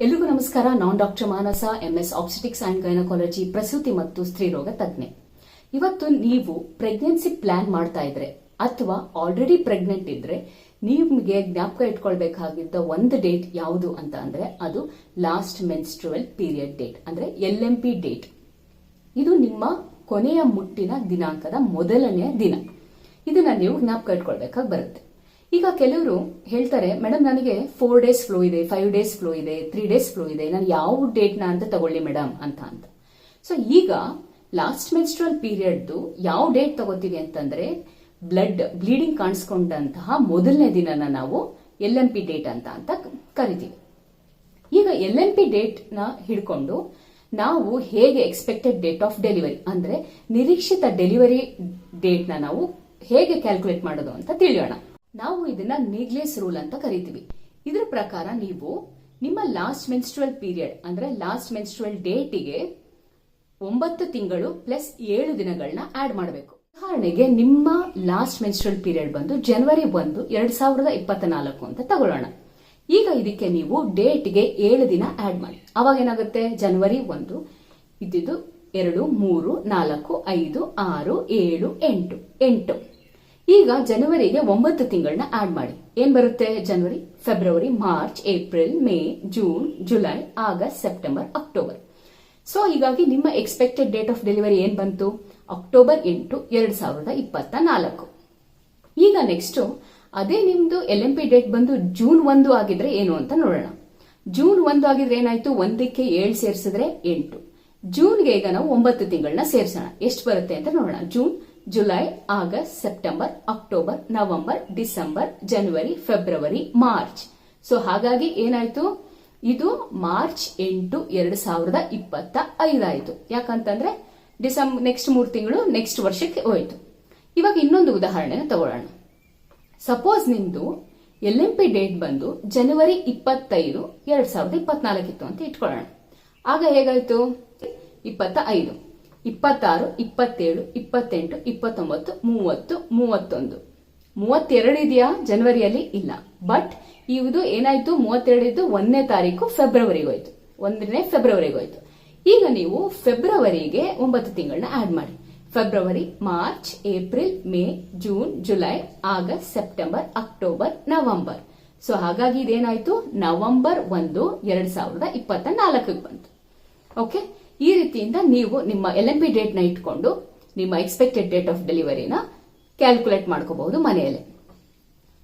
ಎಲ್ಲಿಗೂ ನಮಸ್ಕಾರ. ನಾನು doctor Manasa, MS obstetrics and gynaecology, ಪ್ರಸೂತಿ ಮತ್ತು ಸ್ತ್ರೀರೋಗ ತಜ್ಞೆ. ಇವತ್ತು ನೀವು ಪ್ರೆಗ್ನೆನ್ಸಿ ಪ್ಲಾನ್ ಮಾಡ್ತಾ ಇದ್ರೆ ಅಥವಾ ಆಲ್ರೆಡಿ ಪ್ರೆಗ್ನೆಂಟ್ ಇದ್ರೆ ನಿಮಗೆ ಜ್ಞಾಪಕ ಇಟ್ಕೊಳ್ಬೇಕಾಗಿದ್ದ ಒಂದು ಡೇಟ್ ಯಾವುದು ಅಂತ ಅಂದ್ರೆ ಅದು ಲಾಸ್ಟ್ ಮೆನ್ಸ್ಟ್ರುವಲ್ ಪೀರಿಯಡ್ ಡೇಟ್, ಅಂದ್ರೆ LMP ಡೇಟ್. ಇದು ನಿಮ್ಮ ಕೊನೆಯ ಮುಟ್ಟಿನ ದಿನಾಂಕದ ಮೊದಲನೆಯ ದಿನ. ಇದನ್ನ ನೀವು ಜ್ಞಾಪಕ ಇಟ್ಕೊಳ್ಬೇಕಾಗಿ ಬರುತ್ತೆ. ಈಗ ಕೆಲವರು ಹೇಳ್ತಾರೆ, ಮೇಡಮ್ ನನಗೆ 4 ಡೇಸ್ ಫ್ಲೋ ಇದೆ, 5 ಡೇಸ್ ಫ್ಲೋ ಇದೆ, 3 ಡೇಸ್ ಫ್ಲೋ ಇದೆ, ನಾನು ಯಾವ ಡೇಟ್ ನ ಅಂತ ತಗೊಳ್ಳಿ ಮೇಡಮ್ ಅಂತ. ಸೊ ಈಗ ಲಾಸ್ಟ್ ಮೆನ್ಸ್ಟ್ರುವಲ್ ಪೀರಿಯಡ್ ಯಾವ ಡೇಟ್ ತಗೋತೀವಿ ಅಂತಂದ್ರೆ ಬ್ಲೀಡಿಂಗ್ ಕಾಣಿಸ್ಕೊಂಡಂತಹ ಮೊದಲನೇ ದಿನನ ನಾವು LMP ಡೇಟ್ ಅಂತ ಕರಿತೀವಿ. ಈಗ LMP ಡೇಟ್ ನ ಹಿಡ್ಕೊಂಡು ನಾವು ಹೇಗೆ ಎಕ್ಸ್ಪೆಕ್ಟೆಡ್ ಡೇಟ್ ಆಫ್ ಡೆಲಿವರಿ ಅಂದ್ರೆ ನಿರೀಕ್ಷಿತ ಡೆಲಿವರಿ ಡೇಟ್ ನ ನಾವು ಹೇಗೆ ಕ್ಯಾಲ್ಕುಲೇಟ್ ಮಾಡೋದು ಅಂತ ತಿಳಿಯೋಣ. ನಾವು ಇದನ್ನ ನೀಗ್ಲೇಸ್ ರೂಲ್ ಅಂತ ಕರಿತೀವಿ. ಇದ್ರ ಪ್ರಕಾರ ನೀವು ನಿಮ್ಮ ಲಾಸ್ಟ್ ಮೆನ್ಸ್ಟ್ರುವಲ್ ಪೀರಿಯಡ್ ಅಂದ್ರೆ ಲಾಸ್ಟ್ ಮೆನ್ಸ್ಟ್ರುವಲ್ ಡೇಟಿಗೆ 9 ತಿಂಗಳು ಪ್ಲಸ್ 7 ದಿನಗಳನ್ನ ಆಡ್ ಮಾಡಬೇಕು. ಉದಾಹರಣೆಗೆ ನಿಮ್ಮ ಲಾಸ್ಟ್ ಮೆನ್ಸ್ಟ್ರುವಲ್ ಪೀರಿಯಡ್ ಬಂದು ಜನವರಿ 1, 2024 ಅಂತ ತಗೊಳ್ಳೋಣ. ಈಗ ಇದಕ್ಕೆ ನೀವು ಡೇಟ್ಗೆ 7 ದಿನ ಆಡ್ ಮಾಡಿ. ಅವಾಗ ಏನಾಗುತ್ತೆ, ಜನವರಿ 1 ಇದ್ದಿದ್ದು 2, 3, 4, 5, 6, 7, 8. ಈಗ ಜನವರಿಗೆ 9 ತಿಂಗಳನ್ನ ಆಡ್ ಮಾಡಿ. ಏನ್ ಬರುತ್ತೆ? ಜನವರಿ, ಫೆಬ್ರವರಿ, ಮಾರ್ಚ್, ಏಪ್ರಿಲ್, ಮೇ, ಜೂನ್, ಜುಲೈ, ಆಗಸ್ಟ್, ಸೆಪ್ಟೆಂಬರ್, ಅಕ್ಟೋಬರ್. ಸೊ ಹೀಗಾಗಿ ನಿಮ್ಮ ಎಕ್ಸ್ಪೆಕ್ಟೆಡ್ ಡೇಟ್ ಆಫ್ ಡೆಲಿವರಿ ಏನ್ ಬಂತು? ಅಕ್ಟೋಬರ್ 8, 2024. ಈಗ ನೆಕ್ಸ್ಟ್ ಅದೇ ನಿಮ್ದು LMP ಡೇಟ್ ಬಂದು ಜೂನ್ 1 ಆಗಿದ್ರೆ ಏನು ಅಂತ ನೋಡೋಣ. ಜೂನ್ 1 ಆಗಿದ್ರೆ ಏನಾಯ್ತು? 1ಕ್ಕೆ 7 ಸೇರಿಸಿದ್ರೆ 8. ಜೂನ್ಗೆ ಈಗ ನಾವು 9 ತಿಂಗಳನ್ನ ಸೇರಿಸೋಣ. ಎಷ್ಟು ಬರುತ್ತೆ ಅಂತ ನೋಡೋಣ. ಜೂನ್, ಜುಲೈ, ಆಗಸ್ಟ್, ಸೆಪ್ಟೆಂಬರ್, ಅಕ್ಟೋಬರ್, ನವೆಂಬರ್, ಡಿಸೆಂಬರ್, ಜನವರಿ, ಫೆಬ್ರವರಿ, ಮಾರ್ಚ್. ಸೊ ಹಾಗಾಗಿ ಏನಾಯ್ತು? ಇದು ಮಾರ್ಚ್ 8, 2025 ಆಯ್ತು. ಯಾಕಂತಂದ್ರೆ ನೆಕ್ಸ್ಟ್ 3 ತಿಂಗಳು ನೆಕ್ಸ್ಟ್ ವರ್ಷಕ್ಕೆ ಹೋಯ್ತು. ಇವಾಗ ಇನ್ನೊಂದು ಉದಾಹರಣೆನ ತಗೊಳ್ಳೋಣ. ಸಪೋಸ್ ನಿಮ್ದು LMP ಡೇಟ್ ಬಂದು ಜನವರಿ 25, 2024 ಇತ್ತು ಅಂತ ಇಟ್ಕೊಳ್ಳೋಣ. ಆಗ ಹೇಗಾಯ್ತು? 25, 26, 27, 28, 29, 30, 31. 32 ಇದೆಯಾ ಜನವರಿಯಲ್ಲಿ? ಇಲ್ಲ. ಬಟ್ ಇದು ಏನಾಯ್ತು? 32 ಇದ್ದು 1ನೇ ತಾರೀಕು ಫೆಬ್ರವರಿಗೆ ಹೋಯ್ತು. 1ನೇ ಫೆಬ್ರವರಿಗೆ ಹೋಯ್ತು. ಈಗ ನೀವು ಫೆಬ್ರವರಿಗೆ 9 ತಿಂಗಳನ್ನ ಆಡ್ ಮಾಡಿ. ಫೆಬ್ರವರಿ, ಮಾರ್ಚ್, ಏಪ್ರಿಲ್, ಮೇ, ಜೂನ್, ಜುಲೈ, ಆಗಸ್ಟ್, ಸೆಪ್ಟೆಂಬರ್, ಅಕ್ಟೋಬರ್, ನವೆಂಬರ್. ಸೊ ಹಾಗಾಗಿ ಇದೇನಾಯ್ತು? ನವೆಂಬರ್ 1, 2024 ಬಂತು. ಓಕೆ, ಈ ರೀತಿಯಿಂದ ನೀವು ನಿಮ್ಮ LMP ಡೇಟ್ ನ ಇಟ್ಕೊಂಡು ನಿಮ್ಮ ಎಕ್ಸ್ಪೆಕ್ಟೆಡ್ ಡೇಟ್ ಆಫ್ ಡೆಲಿವರಿನ ಕ್ಯಾಲ್ಕುಲೇಟ್ ಮಾಡ್ಕೋಬಹುದು ಮನೆಯಲ್ಲೇ.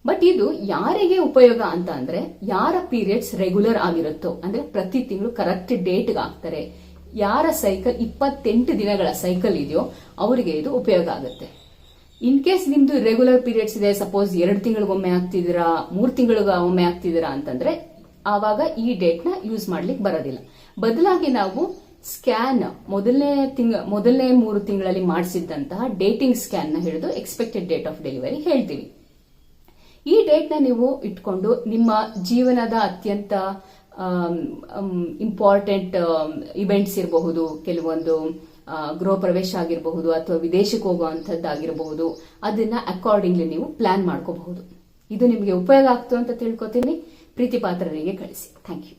ಬಟ್ ಇದು ಯಾರಿಗೆ ಉಪಯೋಗ ಅಂತ ಅಂದ್ರೆ ಯಾರ ಪೀರಿಯಡ್ಸ್ ರೆಗ್ಯುಲರ್ ಆಗಿರುತ್ತೋ, ಅಂದ್ರೆ ಪ್ರತಿ ತಿಂಗಳು ಕರೆಕ್ಟ್ ಡೇಟ್ಗೆ ಆಗ್ತಾರೆ, ಯಾರ ಸೈಕಲ್ 28 ದಿನಗಳ ಸೈಕಲ್ ಇದೆಯೋ ಅವರಿಗೆ ಇದು ಉಪಯೋಗ ಆಗುತ್ತೆ. ಇನ್ ಕೇಸ್ ನಿಮ್ದು ರೆಗ್ಯುಲರ್ ಪೀರಿಯಡ್ಸ್ ಇದೆ, ಸಪೋಸ್ 2 ತಿಂಗಳಿಗೊಮ್ಮೆ ಆಗ್ತಿದ್ದೀರಾ, 3 ತಿಂಗಳಿಗೊಮ್ಮೆ ಆಗ್ತಿದ್ದೀರಾ ಅಂತಂದ್ರೆ ಆವಾಗ ಈ ಡೇಟ್ ನ ಯೂಸ್ ಮಾಡ್ಲಿಕ್ಕೆ ಬರೋದಿಲ್ಲ. ಬದಲಾಗಿ ನಾವು ಸ್ಕ್ಯಾನ್ ಮೊದಲನೇ 3 ತಿಂಗಳಲ್ಲಿ ಮಾಡಿಸಿದಂತಹ ಡೇಟಿಂಗ್ ಸ್ಕ್ಯಾನ್ ನ ಹಿಡಿದು ಎಕ್ಸ್ಪೆಕ್ಟೆಡ್ ಡೇಟ್ ಆಫ್ ಡೆಲಿವರಿ ಹೇಳ್ತೀವಿ. ಈ ಡೇಟ್ ನ ನೀವು ಇಟ್ಕೊಂಡು ನಿಮ್ಮ ಜೀವನದ ಅತ್ಯಂತ ಇಂಪಾರ್ಟೆಂಟ್ ಇವೆಂಟ್ಸ್ ಇರಬಹುದು, ಕೆಲವೊಂದು ಗೃಹ ಪ್ರವೇಶ ಆಗಿರಬಹುದು ಅಥವಾ ವಿದೇಶಕ್ಕೆ ಹೋಗುವಂತದ್ದಾಗಿರಬಹುದು, ಅದನ್ನ ಅಕಾರ್ಡಿಂಗ್ಲಿ ನೀವು ಪ್ಲಾನ್ ಮಾಡ್ಕೋಬಹುದು. ಇದು ನಿಮಗೆ ಉಪಯೋಗ ಆಗ್ತು ಅಂತ ತಿಳ್ಕೊತೀನಿ. ಪ್ರೀತಿ ಪಾತ್ರರಿಗೆ ಕಳಿಸಿ. Thank you.